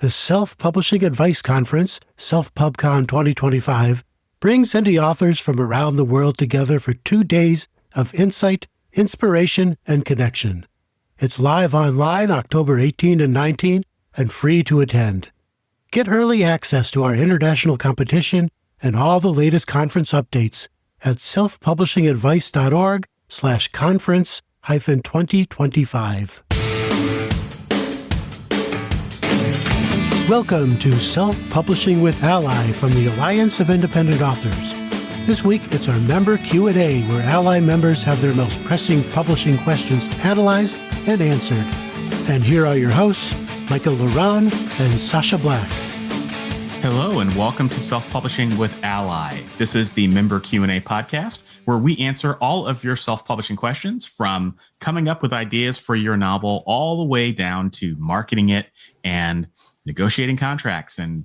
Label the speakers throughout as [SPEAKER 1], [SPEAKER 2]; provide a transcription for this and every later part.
[SPEAKER 1] The Self-Publishing Advice Conference, SelfPubCon 2025, brings indie authors from around the world together for 2 days of insight, inspiration, and connection. It's live online October 18 and 19 and free to attend. Get early access to our international competition and all the latest conference updates at selfpublishingadvice.org/conference-2025. Welcome to Self-Publishing with ALLi from the Alliance of Independent Authors. This week, it's our member Q&A, where ALLi members have their most pressing publishing questions analyzed and answered. And here are your hosts, Ronn and Sacha Black.
[SPEAKER 2] Hello, and welcome to Self-Publishing with ALLi. This is the member Q&A podcast, where we answer all of your self-publishing questions, from coming up with ideas for your novel all the way down to marketing it and negotiating contracts and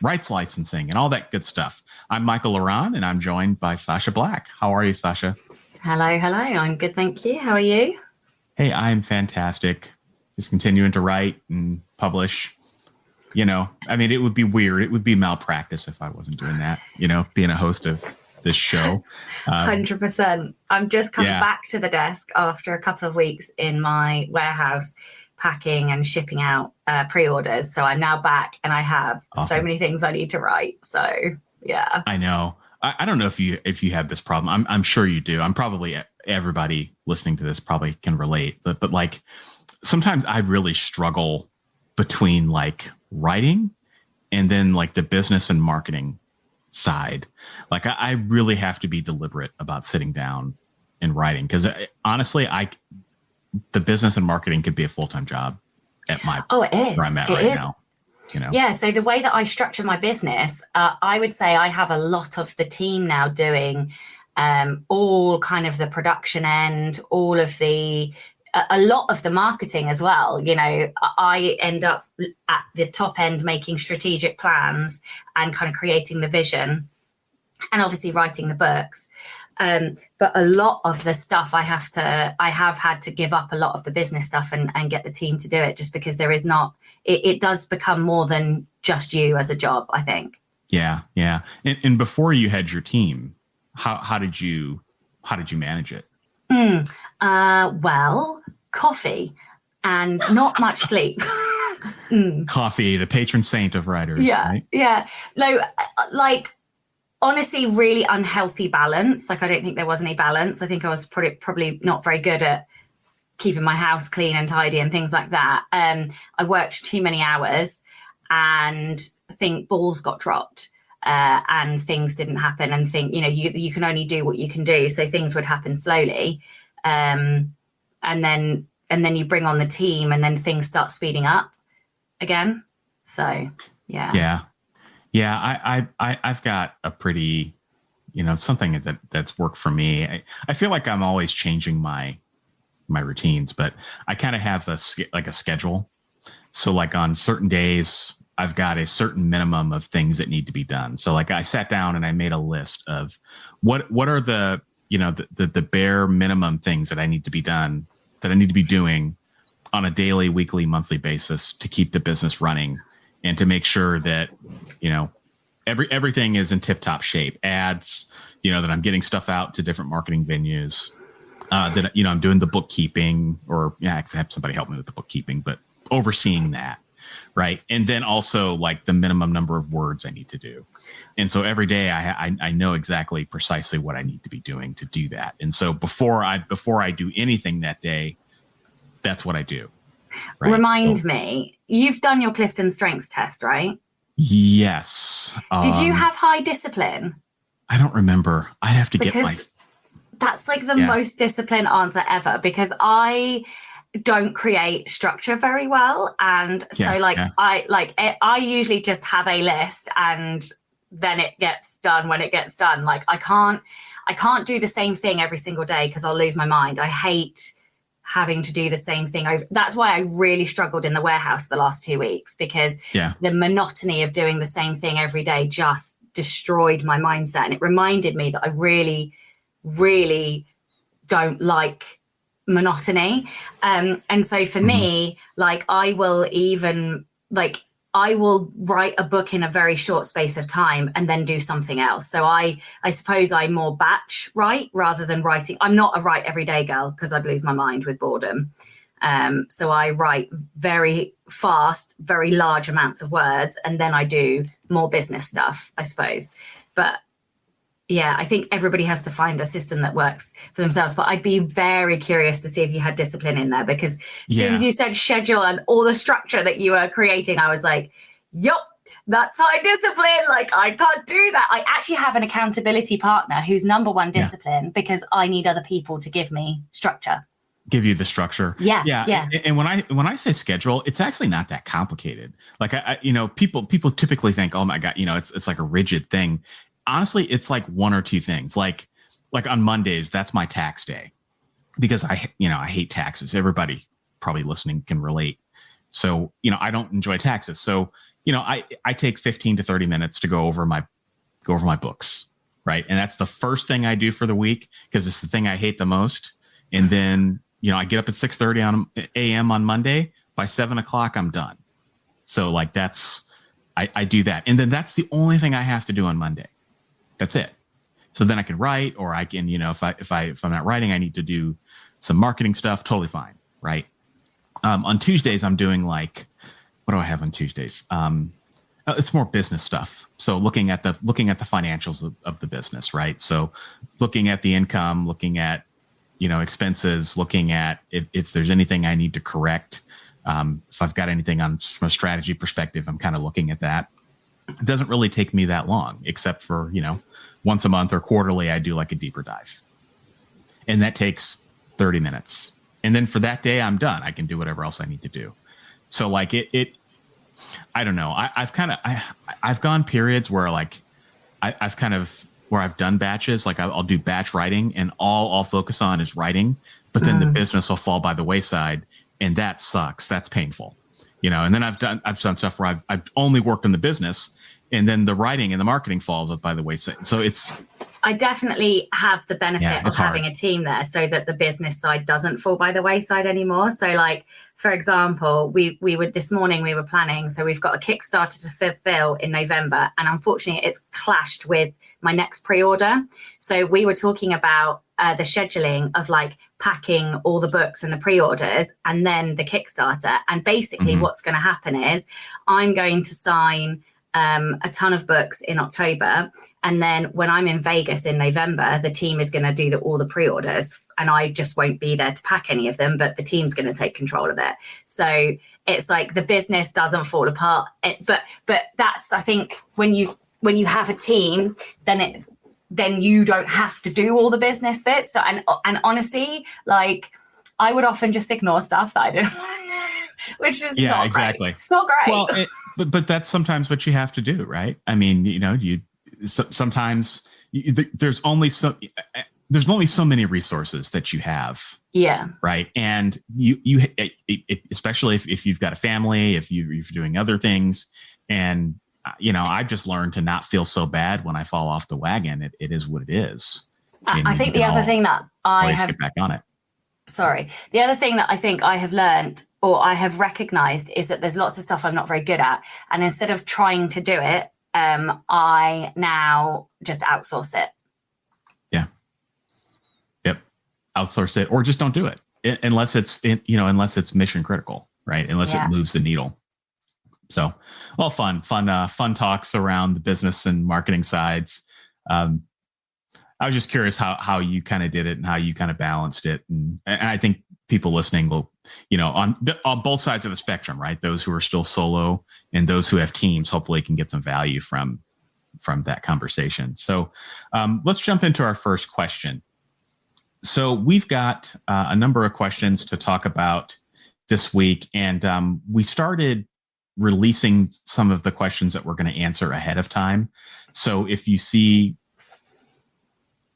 [SPEAKER 2] rights licensing and all that good stuff. I'm Ronn, and I'm joined by Sacha Black. How are you, Sacha?
[SPEAKER 3] Hello. I'm good, thank you. How are you?
[SPEAKER 2] Hey, I'm fantastic. Just continuing to write and publish. You know, I mean, it would be weird. It would be malpractice if I wasn't doing that, being a host of this show.
[SPEAKER 3] 100%. I'm just coming back to the desk after a couple of weeks in my warehouse, packing and shipping out pre-orders. So I'm now back and I have so many things I need to write. So, yeah.
[SPEAKER 2] I know. I don't know if you have this problem. I'm sure you do. I'm probably, everybody listening to this probably can relate. But like, sometimes I really struggle between like writing and then like the business and marketing side. Like I really have to be deliberate about sitting down and writing, because honestly, the business and marketing could be a full-time job at my
[SPEAKER 3] it is.
[SPEAKER 2] where I'm at now.
[SPEAKER 3] Yeah. So the way that I structure my business, I would say I have a lot of the team now doing all kind of the production end, a lot of the marketing as well. I end up at the top end making strategic plans and kind of creating the vision and obviously writing the books. But a lot of the stuff I have had to give up a lot of the business stuff and get the team to do it, just because there is not, it does become more than just you as a job, I think.
[SPEAKER 2] Yeah. And before you had your team, how did you manage it?
[SPEAKER 3] Well, coffee and not much sleep.
[SPEAKER 2] Coffee, the patron saint of writers.
[SPEAKER 3] Yeah.
[SPEAKER 2] Right?
[SPEAKER 3] Yeah. No, like, honestly, really unhealthy balance. Like, I don't think there was any balance. I think I was probably not very good at keeping my house clean and tidy and things like that. I worked too many hours, and I think balls got dropped. And things didn't happen, and you can only do what you can do. So things would happen slowly. And then you bring on the team, and then things start speeding up again. So, yeah. Yeah. I've got a pretty, something that's worked for me. I feel like I'm always changing my routines, but I kind of have a schedule. So like on certain days, I've got a certain minimum of things that need to be done. So like I sat down and I made a list of what are the bare minimum things that I need to be done, that I need to be doing on a daily, weekly, monthly basis to keep the business running and to make sure that, everything is in tip-top shape. Ads, that I'm getting stuff out to different marketing venues, that, I'm doing the bookkeeping, or I have somebody help me with the bookkeeping, but overseeing that. Right. And then also like the minimum number of words I need to do. And so every day I know exactly precisely what I need to be doing to do that. And so before I do anything that day, that's what I do. Right? Remind me, you've done your Clifton Strengths test, right?
[SPEAKER 2] Yes.
[SPEAKER 3] Did you have high discipline?
[SPEAKER 2] I don't remember. I'd have to get
[SPEAKER 3] that's like the most disciplined answer ever, because I don't create structure very well, and I usually just have a list, and then it gets done when it gets done. Like I can't do the same thing every single day, because I'll lose my mind. I hate having to do the same thing over. That's why I really struggled in the warehouse the last 2 weeks, because the monotony of doing the same thing every day just destroyed my mindset, and it reminded me that I really, really don't like monotony. And so for me, like I will even like I will write a book in a very short space of time and then do something else. So I suppose I more batch write rather than writing. I'm not a write every day girl because I'd lose my mind with boredom. So I write very fast, very large amounts of words, and then I do more business stuff, I suppose. But yeah, I think everybody has to find a system that works for themselves. But I'd be very curious to see if you had discipline in there, because as soon as you said schedule and all the structure that you were creating, I was like, yup, that's high discipline. Like, I can't do that. I actually have an accountability partner who's number one discipline because I need other people to give me structure.
[SPEAKER 2] Give you the structure.
[SPEAKER 3] Yeah.
[SPEAKER 2] And when I say schedule, it's actually not that complicated. Like I people typically think, oh my God, it's like a rigid thing. Honestly, it's like one or two things. Like on Mondays, that's my tax day because I hate taxes. Everybody probably listening can relate. So, I don't enjoy taxes. So, I take 15 to 30 minutes to go over my books. Right. And that's the first thing I do for the week because it's the thing I hate the most. And then, I get up at 6:30 a.m. on Monday. By 7:00, I'm done. So like I do that. And then that's the only thing I have to do on Monday. That's it. So then I can write, or I can, if I'm not writing, I need to do some marketing stuff. Totally fine. Right. On Tuesdays, I'm doing what do I have on Tuesdays? It's more business stuff. So looking at the financials of the business. Right. So looking at the income, looking at, expenses, looking at if there's anything I need to correct. If I've got anything from a strategy perspective, I'm kind of looking at that. It doesn't really take me that long, except for, once a month or quarterly, I do like a deeper dive. And that takes 30 minutes. And then for that day, I'm done. I can do whatever else I need to do. So I don't know. I've gone periods where where I've done batches, like I'll do batch writing and all I'll focus on is writing, but then the business will fall by the wayside and that sucks. That's painful, and then I've done stuff where I've only worked on the business and then the writing and the marketing falls by the wayside. So
[SPEAKER 3] I definitely have the benefit of having a team there so that the business side doesn't fall by the wayside anymore. So for example, we were this morning, we were planning. So we've got a Kickstarter to fulfill in November. And unfortunately, it's clashed with my next pre-order. So we were talking about the scheduling of packing all the books and the pre-orders and then the Kickstarter. And basically what's going to happen is I'm going to sign a ton of books in October. And then when I'm in Vegas in November, the team is going to do all the pre-orders and I just won't be there to pack any of them, but the team's going to take control of it. So it's like the business doesn't fall apart. But that's, I think when you have a team, then you don't have to do all the business bits. So, and honestly, I would often just ignore stuff that I didn't want to know, which is not
[SPEAKER 2] exactly.
[SPEAKER 3] Great. It's not great.
[SPEAKER 2] Well, but that's sometimes what you have to do, right? I mean, sometimes there's only so many resources that you have.
[SPEAKER 3] Yeah.
[SPEAKER 2] Right. And you especially if you've got a family, if you're doing other things, and I've just learned to not feel so bad when I fall off the wagon. It is what it is.
[SPEAKER 3] I think the other thing that I have
[SPEAKER 2] get back on it.
[SPEAKER 3] Sorry. The other thing that I think I have learned or I have recognized is that there's lots of stuff I'm not very good at. And instead of trying to do it, I now just outsource it.
[SPEAKER 2] Yeah. Yep. Outsource it or just don't do it unless it's mission critical, right? Unless it moves the needle. So, well, fun talks around the business and marketing sides. I was just curious how you kind of did it and how you kind of balanced it. And I think people listening will, on both sides of the spectrum, right? Those who are still solo and those who have teams, hopefully can get some value from that conversation. So let's jump into our first question. So we've got a number of questions to talk about this week. And we started releasing some of the questions that we're going to answer ahead of time. So if you see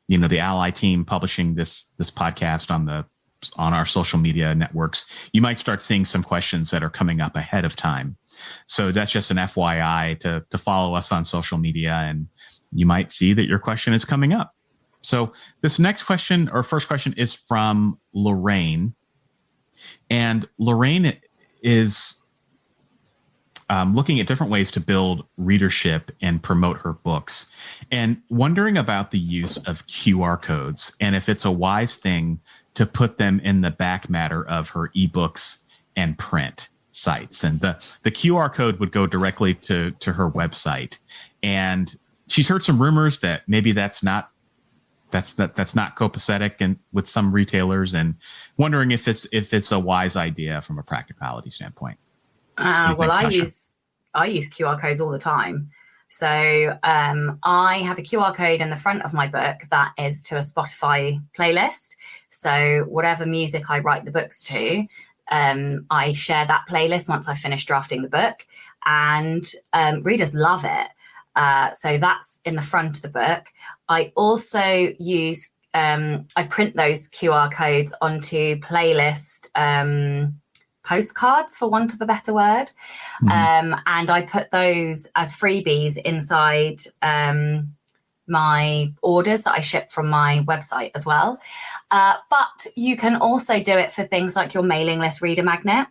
[SPEAKER 2] the ALLi team publishing this podcast on our social media networks, you might start seeing some questions that are coming up ahead of time. So that's just an FYI to follow us on social media, and you might see that your question is coming up. So this next question, or first question, is from Lorraine. And Lorraine is looking at different ways to build readership and promote her books, and wondering about the use of QR codes and if it's a wise thing to put them in the back matter of her ebooks and print sites. And the QR code would go directly to her website. And she's heard some rumors that maybe that's not copacetic and with some retailers, and wondering if it's a wise idea from a practicality standpoint.
[SPEAKER 3] Well, I use QR codes all the time. So I have a QR code in the front of my book that is to a Spotify playlist. So whatever music I write the books to, I share that playlist once I finish drafting the book, and readers love it. So that's in the front of the book. I also use, I print those QR codes onto playlist postcards, for want of a better word. And I put those as freebies inside my orders that I ship from my website as well. But you can also do it for things like your mailing list reader magnet.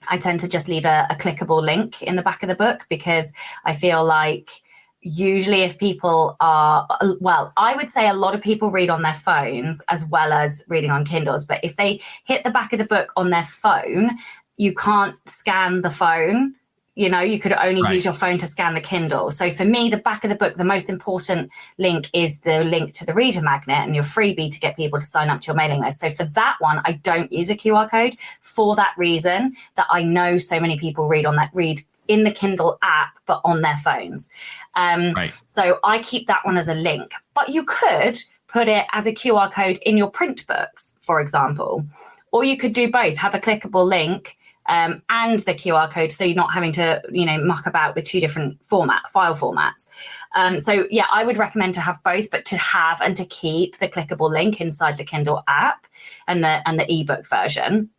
[SPEAKER 3] I tend to just leave a clickable link in the back of the book, because I feel like usually if people are, well, I would say a lot of people read on their phones as well as reading on Kindles. But if they hit the back of the book on their phone, you can't scan the phone. You know, you could only use your phone to scan the Kindle. So for me, the back of the book, the most important link is the link to the reader magnet and your freebie to get people to sign up to your mailing list. So for that one, I don't use a QR code for that reason, that I know so many people read in the Kindle app, but on their phones. So I keep that one as a link. But you could put it as a QR code in your print books, for example. Or you could do both, have a clickable link and the QR code, so you're not having to, muck about with two different file formats. So yeah, I would recommend to have both, but to have and to keep the clickable link inside the Kindle app and the ebook version.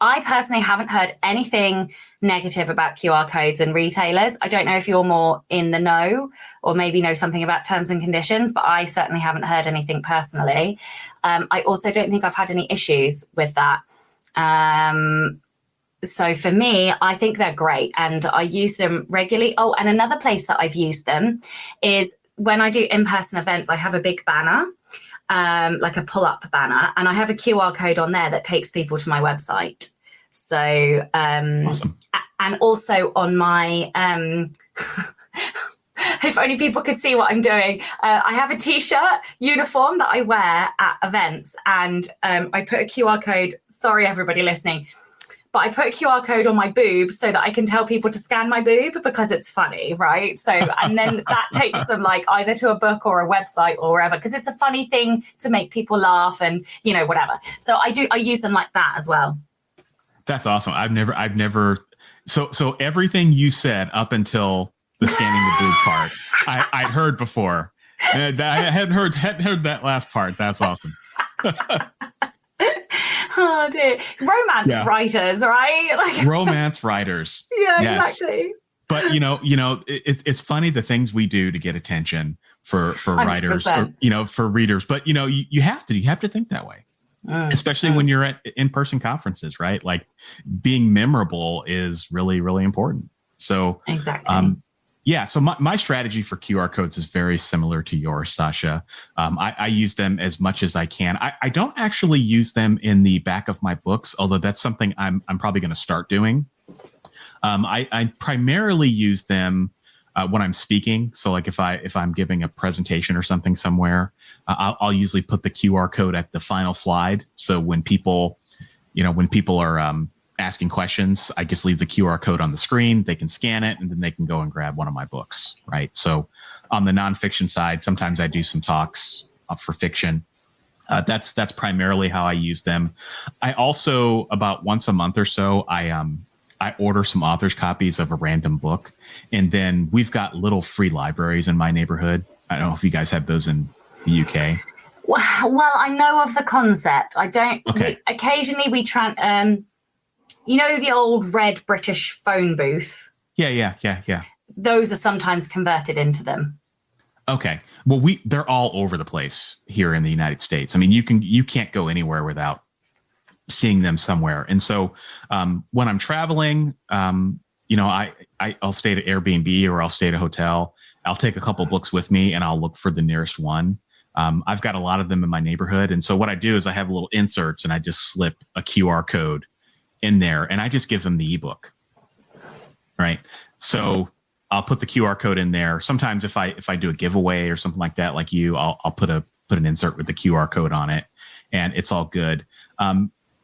[SPEAKER 3] I personally haven't heard anything negative about QR codes and retailers. I don't know if you're more in the know or maybe know something about terms and conditions, but I certainly haven't heard anything personally. I also don't think I've had any issues with that. So for me, I think they're great and I use them regularly. Oh, and another place that I've used them is when I do in-person events. I have a big banner, like a pull-up banner, and I have a QR code on there that takes people to my website. So,
[SPEAKER 2] awesome.
[SPEAKER 3] And also on my, if only people could see what I'm doing. I have a t-shirt uniform that I wear at events, and I put a QR code. Sorry, everybody listening. But I put a QR code on my boob so that I can tell people to scan my boob because it's funny, right? So, and then that takes them like either to a book or a website or wherever, because it's a funny thing to make people laugh and, whatever. So I use them like that as well. That's
[SPEAKER 2] awesome. I've never, so everything you said up until the scanning the boob part, I'd heard before. I hadn't heard that last part. That's awesome.
[SPEAKER 3] Oh dear, romance writers, right?
[SPEAKER 2] Romance writers.
[SPEAKER 3] Yeah, yes. Exactly.
[SPEAKER 2] But it's funny the things we do to get attention for writers, or, for readers. But you have to think that way, especially when you're at in-person conferences, right? Like being memorable is really, really important. So
[SPEAKER 3] exactly.
[SPEAKER 2] So my strategy for QR codes is very similar to yours, Sacha. I use them as much as I can. I don't actually use them in the back of my books, although that's something I'm probably going to start doing. I primarily use them when I'm speaking. So like if I'm giving a presentation or something somewhere, I'll usually put the QR code at the final slide. So when people are asking questions, I just leave the QR code on the screen. They can scan it and then they can go and grab one of my books, right? So on the nonfiction side, sometimes I do some talks for fiction. That's primarily how I use them. I also, about once a month or so, I order some author's copies of a random book, and then we've got little free libraries in my neighborhood. I don't know if you guys have those in the UK.
[SPEAKER 3] Well, I know of the concept. I don't.
[SPEAKER 2] Okay.
[SPEAKER 3] Occasionally we try. The old red British phone booth?
[SPEAKER 2] Yeah.
[SPEAKER 3] Those are sometimes converted into them.
[SPEAKER 2] Okay. Well, they're all over the place here in the United States. I mean, you can't go anywhere without seeing them somewhere. And so when I'm traveling, I'll stay at Airbnb or I'll stay at a hotel. I'll take a couple books with me and I'll look for the nearest one. I've got a lot of them in my neighborhood. And so what I do is I have little inserts and I just slip a QR code in there and I just give them the ebook. Right. So I'll put the QR code in there. Sometimes if I do a giveaway or something like that, like you, I'll put an insert with the QR code on it and it's all good.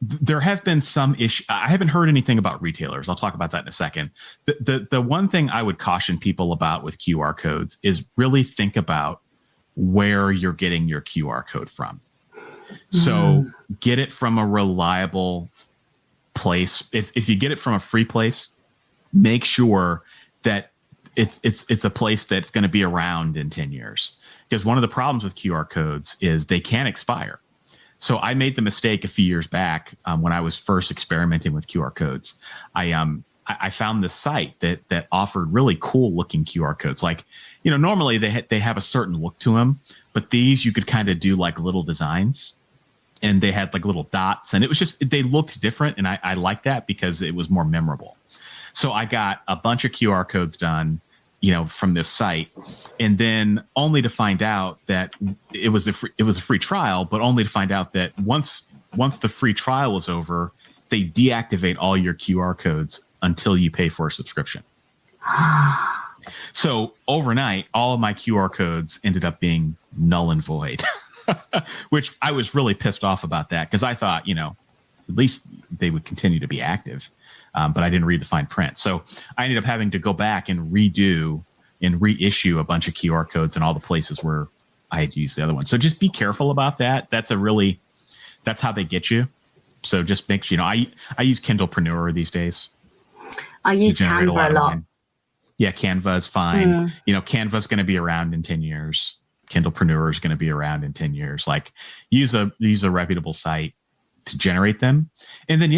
[SPEAKER 2] There have been some issue. I haven't heard anything about retailers. I'll talk about that in a second. The one thing I would caution people about with QR codes is really think about where you're getting your QR code from. So get it from a reliable place. If you get it from a free place, make sure that it's a place that's going to be around in 10 years. Because one of the problems with QR codes is they can expire. So I made the mistake a few years back when I was first experimenting with QR codes. I found this site that offered really cool looking QR codes. Like, normally they have a certain look to them, but these you could kind of do like little designs, and they had like little dots, and it was just they looked different, and I liked that because it was more memorable. So I got a bunch of QR codes done, from this site, and then only to find out that it was a free trial, but only to find out that once the free trial was over, they deactivate all your QR codes until you pay for a subscription. So overnight, all of my QR codes ended up being null and void, which I was really pissed off about that because I thought, at least they would continue to be active. But I didn't read the fine print. So I ended up having to go back and redo and reissue a bunch of QR codes in all the places where I had used the other one. So just be careful about that. That's how they get you. So just make sure, I use Kindlepreneur these days.
[SPEAKER 3] I use Canva a lot.
[SPEAKER 2] Yeah, Canva is fine. Canva is going to be around in 10 years. Kindlepreneur is going to be around in 10 years. Like use a reputable site to generate them. And then,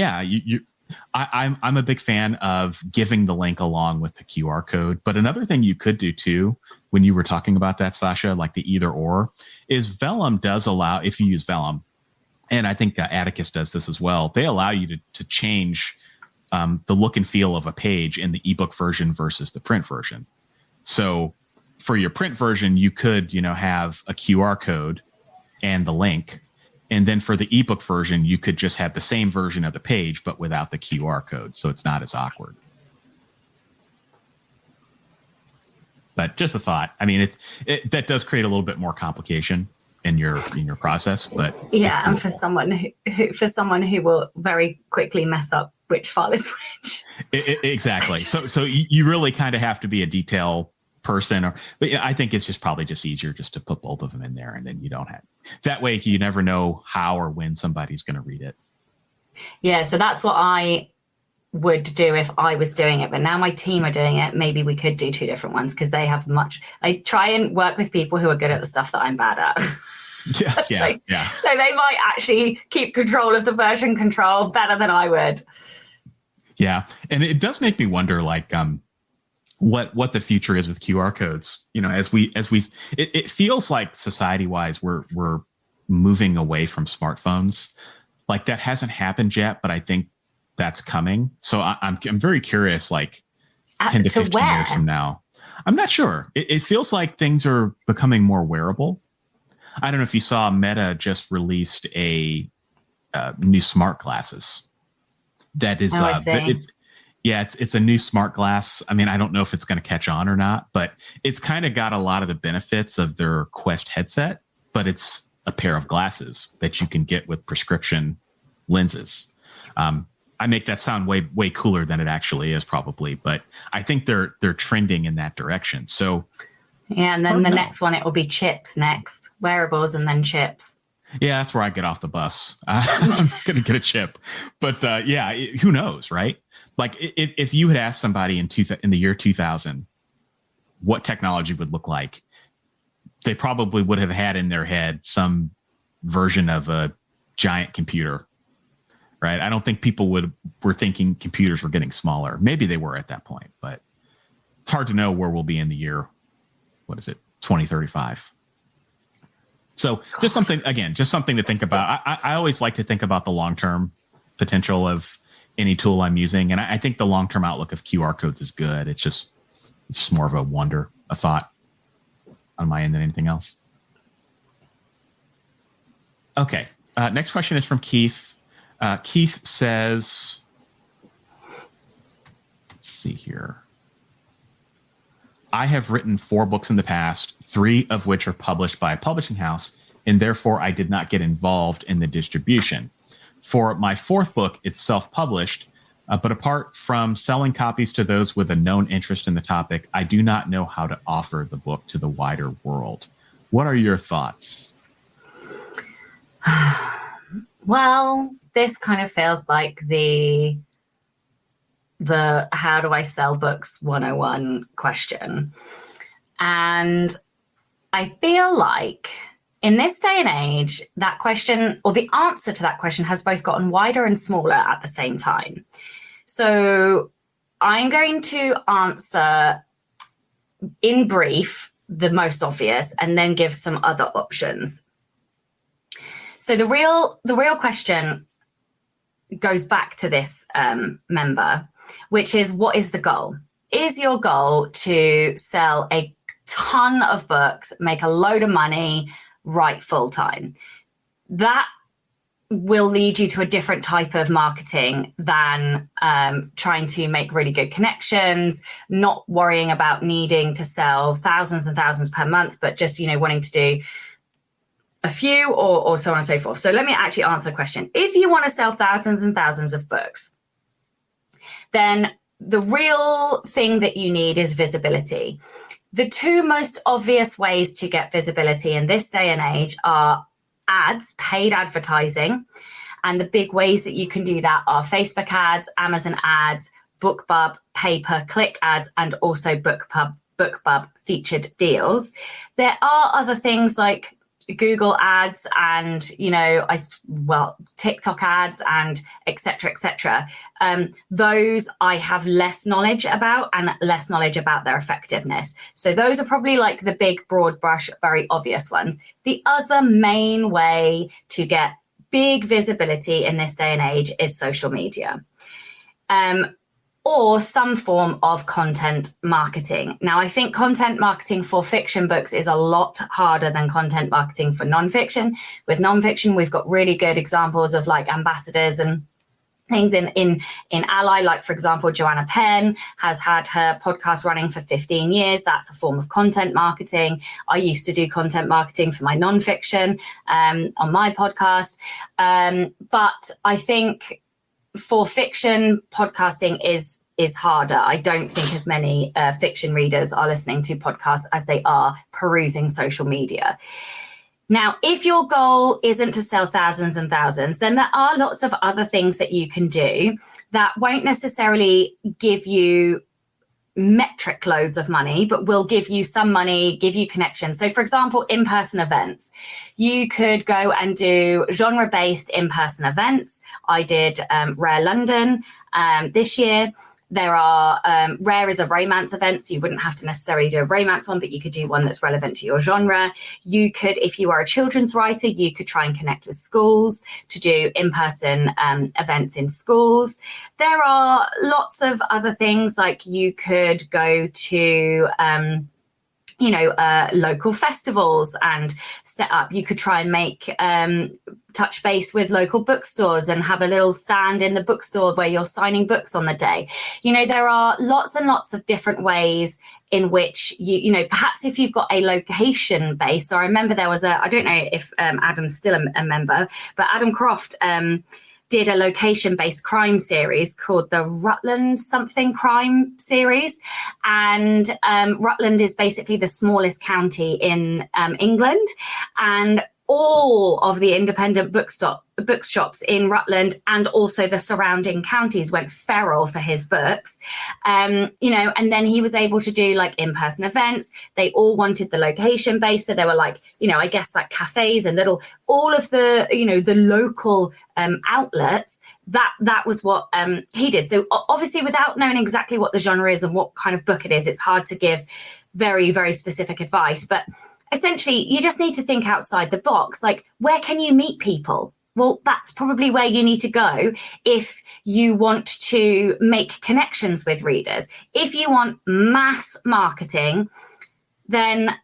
[SPEAKER 2] I'm a big fan of giving the link along with the QR code. But another thing you could do too, when you were talking about that, Sacha, like the either or, is Vellum does allow, if you use Vellum, and I think Atticus does this as well, they allow you to change the look and feel of a page in the ebook version versus the print version. So for your print version, you could, have a QR code and the link. And then for the ebook version, you could just have the same version of the page, but without the QR code. So it's not as awkward. But just a thought. I mean, that does create a little bit more complication in your process, but
[SPEAKER 3] yeah. And for someone who will very quickly mess up which file is which.
[SPEAKER 2] Exactly. So you really kind of have to be a detail person, but I think it's probably easier just to put both of them in there, and then you don't have that way. You never know how or when somebody's going to read it.
[SPEAKER 3] Yeah, so that's what I would do if I was doing it, but now my team are doing it. Maybe we could do two different ones because they have I try and work with people who are good at the stuff that I'm bad at.
[SPEAKER 2] Yeah.
[SPEAKER 3] So they might actually keep control of the version control better than I would.
[SPEAKER 2] Yeah, and it does make me wonder, like, what the future is with QR codes. It feels like society-wise we're moving away from smartphones. Like that hasn't happened yet, but I think that's coming. So I'm very curious, like 10 to 15 years from now. I'm not sure. It feels like things are becoming more wearable. I don't know if you saw Meta just released a new smart glasses. That is, it's a new smart glass. I mean, I don't know if it's going to catch on or not, but it's kind of got a lot of the benefits of their Quest headset, but it's a pair of glasses that you can get with prescription lenses. I make that sound way cooler than it actually is, probably, but I think they're trending in that direction. So,
[SPEAKER 3] yeah, and then the next one, it will be chips next, wearables, and then chips.
[SPEAKER 2] Yeah, that's where I get off the bus. I'm going to get a chip. But who knows, right? Like if you had asked somebody in the year 2000 what technology would look like, they probably would have had in their head some version of a giant computer, right? I don't think people were thinking computers were getting smaller. Maybe they were at that point, but it's hard to know where we'll be in the year, 2035. So just something to think about. I always like to think about the long-term potential of any tool I'm using. And I think the long-term outlook of QR codes is good. It's just more of a thought on my end than anything else. Okay. Next question is from Keith. Keith says, let's see here. I have written 4 books in the past, 3 of which are published by a publishing house, and therefore I did not get involved in the distribution. For my 4th book, it's self-published, but apart from selling copies to those with a known interest in the topic, I do not know how to offer the book to the wider world. What are your thoughts?
[SPEAKER 3] Well, this kind of feels like the how do I sell books 101 question. And I feel like in this day and age, that question, or the answer to that question, has both gotten wider and smaller at the same time. So I'm going to answer in brief the most obvious and then give some other options. So the real question goes back to this member, which is, what is the goal? Is your goal to sell a ton of books, make a load of money, write full time? That will lead you to a different type of marketing than trying to make really good connections, not worrying about needing to sell thousands and thousands per month, but just, wanting to do a few or so on and so forth. So let me actually answer the question. If you want to sell thousands and thousands of books, then the real thing that you need is visibility. The 2 most obvious ways to get visibility in this day and age are ads, paid advertising. And the big ways that you can do that are Facebook ads, Amazon ads, BookBub, pay-per-click ads, and also BookBub featured deals. There are other things like Google ads and, TikTok ads and et cetera. Those I have less knowledge about and less knowledge about their effectiveness. So those are probably like the big, broad brush, very obvious ones. The other main way to get big visibility in this day and age is social media. Or some form of content marketing. Now, I think content marketing for fiction books is a lot harder than content marketing for nonfiction. With nonfiction, we've got really good examples of like ambassadors and things in ALLi. Like, for example, Joanna Penn has had her podcast running for 15 years. That's a form of content marketing. I used to do content marketing for my nonfiction on my podcast. But I think for fiction, podcasting is harder. I don't think as many fiction readers are listening to podcasts as they are perusing social media. Now, if your goal isn't to sell thousands and thousands, then there are lots of other things that you can do that won't necessarily give you metric loads of money, but will give you some money, give you connections. So, for example, in-person events. You could go and do genre-based in-person events. I did Rare London this year. There are Rare is a romance event, so you wouldn't have to necessarily do a romance one, but you could do one that's relevant to your genre. You could, if you are a children's writer, you could try and connect with schools to do in-person events in schools. There are lots of other things, like you could go to local festivals and set up. You could try and make touch base with local bookstores and have a little stand in the bookstore where you're signing books on the day. There are lots and lots of different ways in which perhaps if you've got a location base. So I remember there was I don't know if Adam's still a member, but Adam Croft did a location-based crime series called the Rutland something crime series. And Rutland is basically the smallest county in England. And all of the independent bookshops in Rutland and also the surrounding counties went feral for his books. And then he was able to do like in-person events. They all wanted the location base. So there were like, I guess like cafes and all of the, the local outlets. That was what he did. So obviously, without knowing exactly what the genre is and what kind of book it is, it's hard to give very, very specific advice. But essentially, you just need to think outside the box. Like, where can you meet people? Well, that's probably where you need to go if you want to make connections with readers. If you want mass marketing, then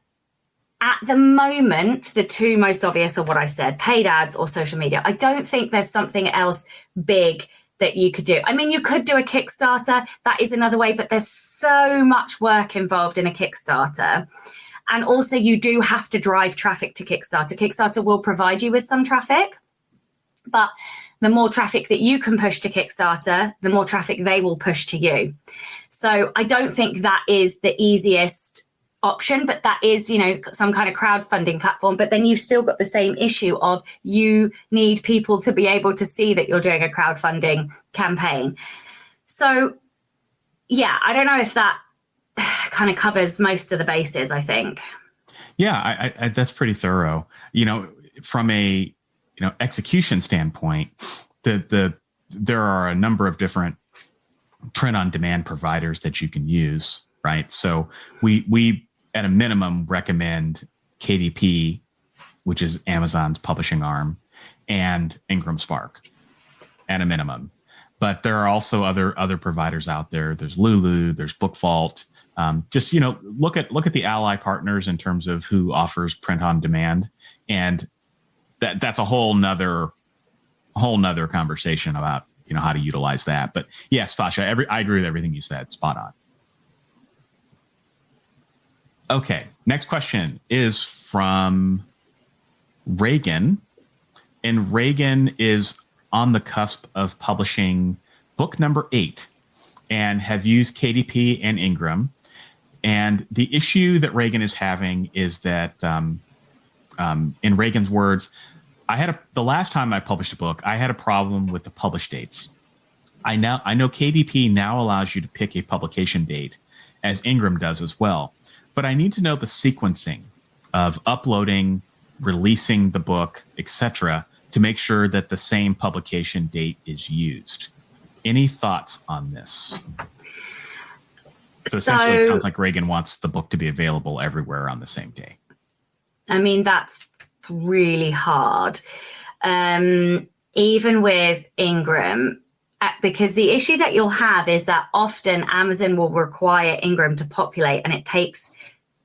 [SPEAKER 3] at the moment, the two most obvious are what I said, paid ads or social media. I don't think there's something else big that you could do. I mean, you could do a Kickstarter. That is another way, but there's so much work involved in a Kickstarter. And also you do have to drive traffic to Kickstarter. Kickstarter will provide you with some traffic, but the more traffic that you can push to Kickstarter, the more traffic they will push to you. So I don't think that is the easiest option, but that is, you know, some kind of crowdfunding platform. But then you've still got the same issue of you need people to be able to see that you're doing a crowdfunding campaign. So yeah, I don't know if that kind of covers most of the bases, I think.
[SPEAKER 2] Yeah, I that's pretty thorough. You know, from a execution standpoint, there are a number of different print on demand providers that you can use, right? So we at a minimum recommend KDP, which is Amazon's publishing arm, and IngramSpark at a minimum. But there are also other providers out there. There's Lulu, there's BookVault. Just, look at the ALLi partners in terms of who offers print on demand, and that's a whole nother conversation about how to utilize that. But yes, Sacha, I agree with everything you said. Spot on. Okay, next question is from Reagan, and Reagan is on the cusp of publishing book number 8 and have used KDP and Ingram. And the issue that Reagan is having is that, in Reagan's words, the last time I published a book, I had a problem with the publish dates. I know KDP now allows you to pick a publication date, as Ingram does as well. But I need to know the sequencing of uploading, releasing the book, etc., to make sure that the same publication date is used. Any thoughts on this? So essentially, it sounds like Reagan wants the book to be available everywhere on the same day.
[SPEAKER 3] I mean, that's really hard. Even with Ingram, because the issue that you'll have is that often Amazon will require Ingram to populate, and it takes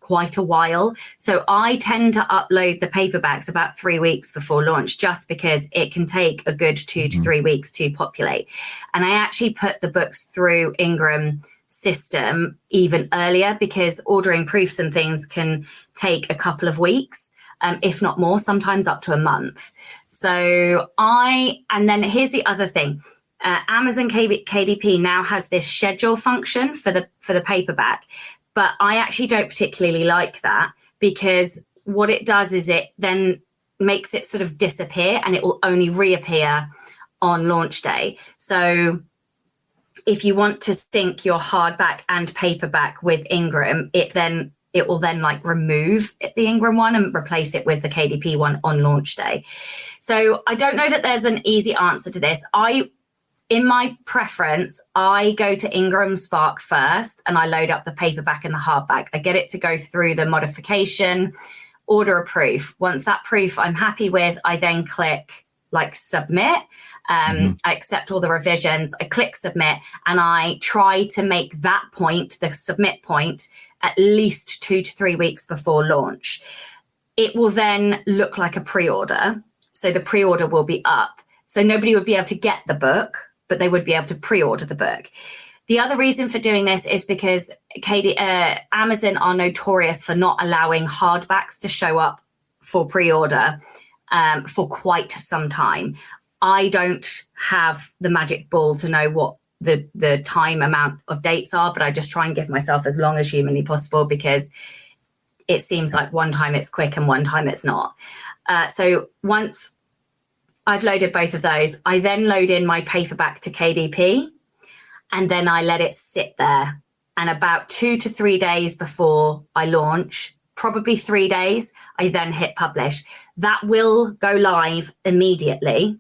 [SPEAKER 3] quite a while. So I tend to upload the paperbacks about 3 weeks before launch, just because it can take a good 2 to 3 weeks to populate. And I actually put the books through Ingram system even earlier, because ordering proofs and things can take a couple of weeks, if not more, sometimes up to a month. So and then here's the other thing. Amazon KDP now has this schedule function for the paperback, but I actually don't particularly like that, because what it does is it then makes it sort of disappear, and it will only reappear on launch day. So if you want to sync your hardback and paperback with Ingram, it will then like remove the Ingram one and replace it with the KDP one on launch day. So I don't know that there's an easy answer to this. In my preference, I go to IngramSpark first, and I load up the paperback and the hardback. I get it to go through the modification, order a proof. Once that proof I'm happy with, I then click like submit. I accept all the revisions, I click submit, and I try to make that point, the submit point, at least 2 to 3 weeks before launch. It will then look like a pre-order. So the pre-order will be up. So nobody would be able to get the book, but they would be able to pre-order the book. The other reason for doing this is because Amazon are notorious for not allowing hardbacks to show up for pre-order for quite some time. I don't have the magic ball to know what the time amount of dates are, but I just try and give myself as long as humanly possible, because it seems like one time it's quick and one time it's not. So once I've loaded both of those, I then load in my paperback to KDP, and then I let it sit there. And about 2 to 3 days before I launch, probably 3 days, I then hit publish. That will go live immediately.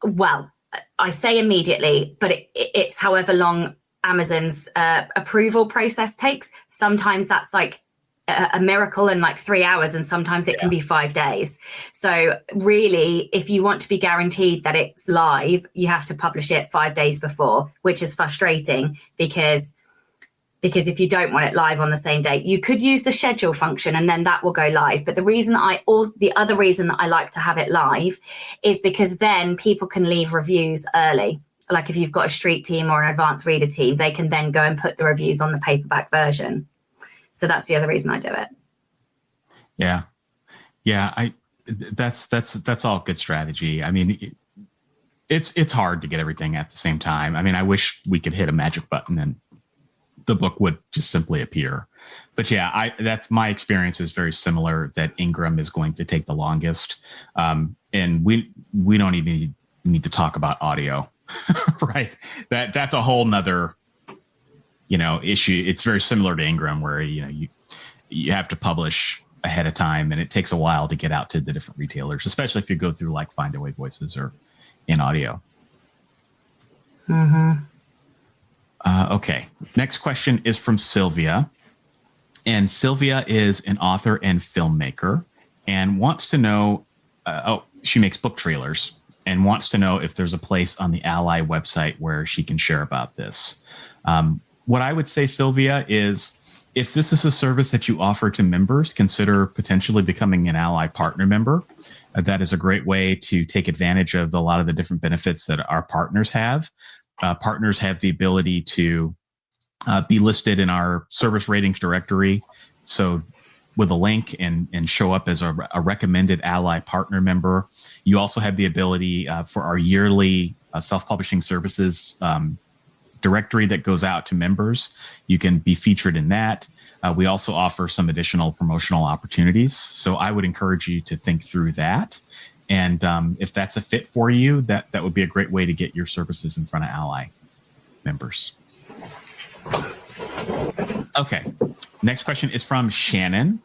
[SPEAKER 3] Well, I say immediately, but it's however long Amazon's approval process takes. Sometimes that's like a miracle in like 3 hours, and sometimes it can be 5 days. So really, if you want to be guaranteed that it's live, you have to publish it 5 days before, which is frustrating because if you don't want it live on the same day, you could use the schedule function and then that will go live. But the other reason that I like to have it live is because then people can leave reviews early. Like if you've got a street team or an advanced reader team, they can then go and put the reviews on the paperback version. So that's the other reason I do it.
[SPEAKER 2] Yeah. That's all good strategy. I mean, it's hard to get everything at the same time. I mean, I wish we could hit a magic button and the book would just simply appear. But yeah, that's my experience is very similar, that Ingram is going to take the longest. And we don't even need to talk about audio, right? That's a whole nother, issue. It's very similar to Ingram where, you have to publish ahead of time and it takes a while to get out to the different retailers, especially if you go through like Findaway Voices or in audio.
[SPEAKER 3] Mm-hmm.
[SPEAKER 2] Okay. Next question is from Sylvia. And Sylvia is an author and filmmaker and wants to know, she makes book trailers and wants to know if there's a place on the ALLi website where she can share about this. What I would say, Sylvia, is if this is a service that you offer to members, consider potentially becoming an ALLi partner member. That is a great way to take advantage of a lot of the different benefits that our partners have. Partners have the ability to be listed in our service ratings directory. So with a link and show up as a recommended ALLi partner member. You also have the ability for our yearly self-publishing services directory that goes out to members. You can be featured in that. We also offer some additional promotional opportunities. So I would encourage you to think through that. And if that's a fit for you, that would be a great way to get your services in front of ALLi members. Okay. Next question is from Shannon.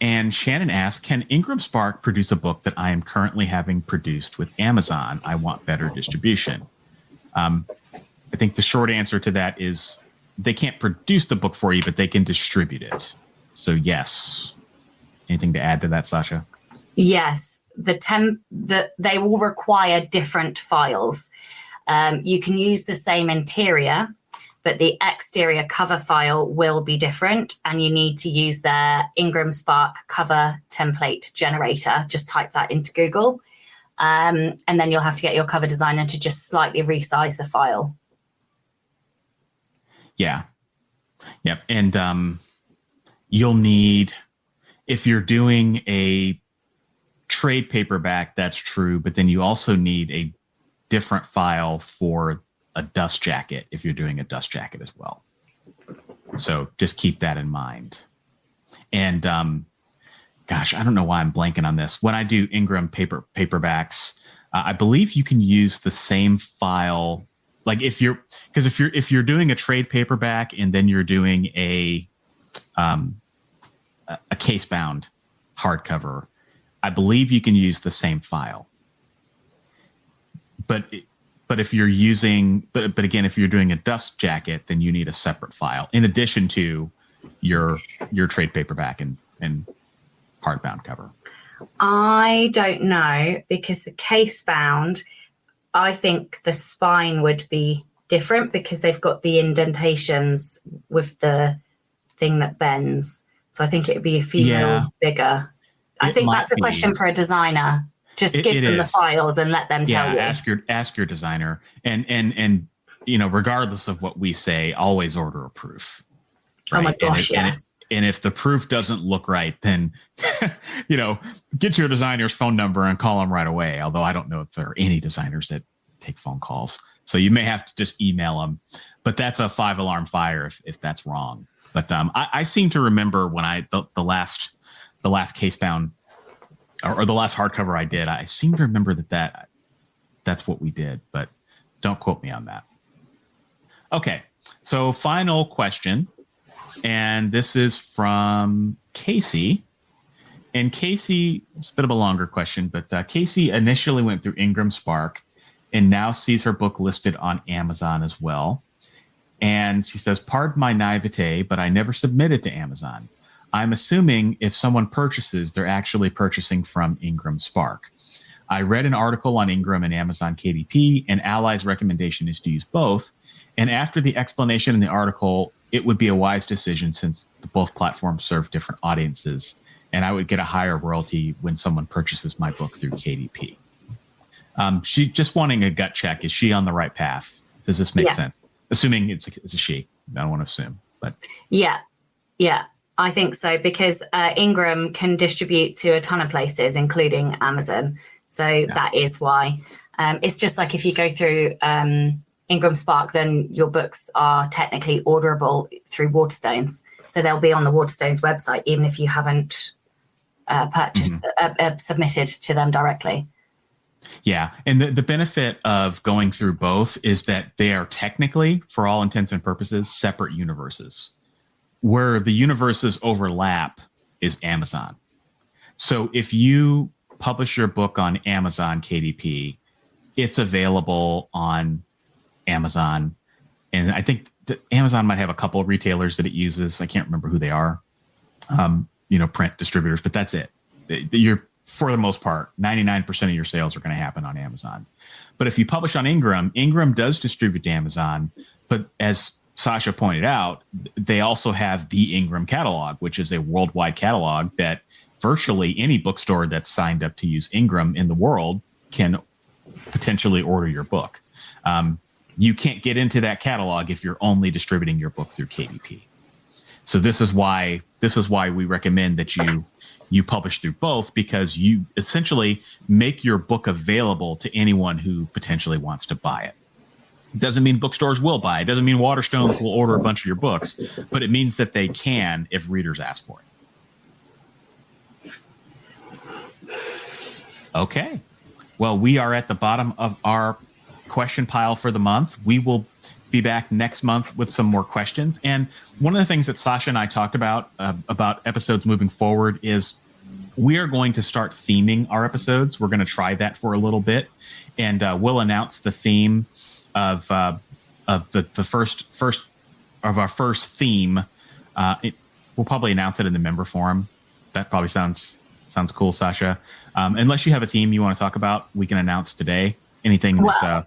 [SPEAKER 2] And Shannon asks, can IngramSpark produce a book that I am currently having produced with Amazon? I want better distribution. I think the short answer to that is they can't produce the book for you, but they can distribute it. So yes. Anything to add to that, Sacha?
[SPEAKER 3] Yes. They will require different files. You can use the same interior, but the exterior cover file will be different, and you need to use their IngramSpark cover template generator. Just type that into Google, and then you'll have to get your cover designer to just slightly resize the file.
[SPEAKER 2] Yeah. Yep. And you'll need, if you're doing a trade paperback, that's true, but then you also need a different file for a dust jacket if you're doing a dust jacket as well. So just keep that in mind. And gosh, I don't know why I'm blanking on this. When I do Ingram paperbacks, I believe you can use the same file. Like if you're doing a trade paperback and then you're doing a case bound hardcover, I believe you can use the same file. But if you're using, but again, if you're doing a dust jacket, then you need a separate file in addition to your trade paperback and hardbound cover.
[SPEAKER 3] I don't know, because the case bound, I think the spine would be different because they've got the indentations with the thing that bends. So I think it would be a few bigger. I think that's a question for a designer. Just give them the files and let them tell you. Ask
[SPEAKER 2] your designer, and regardless of what we say, always order a proof.
[SPEAKER 3] Right? Oh my gosh, yes.
[SPEAKER 2] And if the proof doesn't look right, then get your designer's phone number and call them right away. Although I don't know if there are any designers that take phone calls, so you may have to just email them. But that's a 5-alarm fire if that's wrong. But I seem to remember when the last case bound. Or the last hardcover I did, I seem to remember that's what we did, but don't quote me on that. Okay, so final question, and this is from Casey. And Casey, it's a bit of a longer question, but Casey initially went through IngramSpark and now sees her book listed on Amazon as well. And she says, pardon my naivete, but I never submitted to Amazon. I'm assuming if someone purchases, they're actually purchasing from IngramSpark. I read an article on Ingram and Amazon KDP, and ALLi's recommendation is to use both. And after the explanation in the article, it would be a wise decision since both platforms serve different audiences, and I would get a higher royalty when someone purchases my book through KDP. She just wanting a gut check. Is she on the right path? Does this make sense? Assuming it's a she. I don't want to assume, but
[SPEAKER 3] yeah, I think so, because Ingram can distribute to a ton of places, including Amazon. So that is why. It's just like if you go through IngramSpark, then your books are technically orderable through Waterstones. So they'll be on the Waterstones website, even if you haven't submitted to them directly.
[SPEAKER 2] Yeah. And the benefit of going through both is that they are technically, for all intents and purposes, separate universes. Where the universes overlap is Amazon. So if you publish your book on Amazon KDP, it's available on Amazon. And I think Amazon might have a couple of retailers that it uses. I can't remember who they are, print distributors, but that's it. You're, for the most part, 99% of your sales are going to happen on Amazon. But if you publish on Ingram, Ingram does distribute to Amazon. But as Sacha pointed out, they also have the Ingram catalog, which is a worldwide catalog that virtually any bookstore that's signed up to use Ingram in the world can potentially order your book. You can't get into that catalog if you're only distributing your book through KDP. So this is why we recommend that you publish through both, because you essentially make your book available to anyone who potentially wants to buy it. It doesn't mean bookstores will buy it. It doesn't mean Waterstones will order a bunch of your books, but it means that they can if readers ask for it. Okay. Well, we are at the bottom of our question pile for the month. We will be back next month with some more questions. And one of the things that Sacha and I talked about episodes moving forward is we are going to start theming our episodes. We're going to try that for a little bit, and we'll announce the theme of the first of our first theme. We'll probably announce it in the member forum. That probably sounds cool, Sacha. Unless you have a theme you want to talk about, we can announce today. Anything that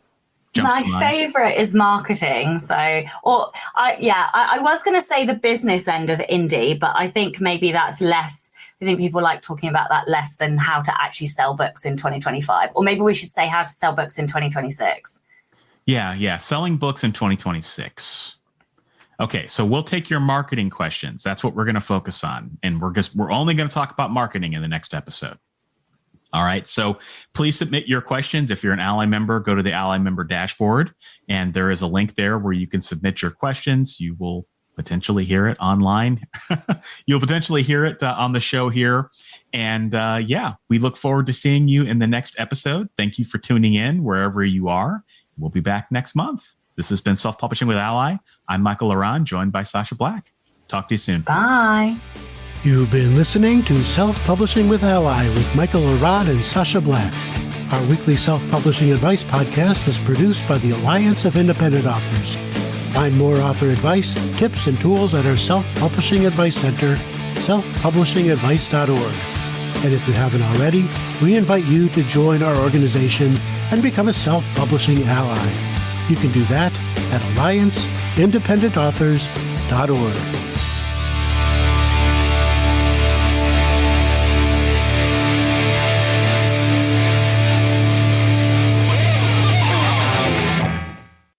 [SPEAKER 2] jumps to mind? My
[SPEAKER 3] favorite is marketing. I was going to say the business end of indie, but I think maybe that's less. I think people like talking about that less than how to actually sell books in 2025. Or maybe we should say how to sell books in 2026.
[SPEAKER 2] Yeah. Selling books in 2026. Okay, so we'll take your marketing questions. That's what we're going to focus on. And we're only going to talk about marketing in the next episode. All right, so please submit your questions. If you're an ALLi member, go to the ALLi member dashboard, and there is a link there where you can submit your questions. You will potentially hear it online. You'll potentially hear it on the show here. And we look forward to seeing you in the next episode. Thank you for tuning in wherever you are. We'll be back next month. This has been Self-Publishing with ALLi. I'm Michael Ronn, joined by Sacha Black. Talk to you soon.
[SPEAKER 3] Bye.
[SPEAKER 1] You've been listening to Self-Publishing with ALLi with Michael Ronn and Sacha Black. Our weekly self-publishing advice podcast is produced by the Alliance of Independent Authors. Find more author advice, tips, and tools at our Self-Publishing Advice Center, selfpublishingadvice.org. And if you haven't already, we invite you to join our organization and become a self-publishing ally. You can do that at allianceindependentauthors.org.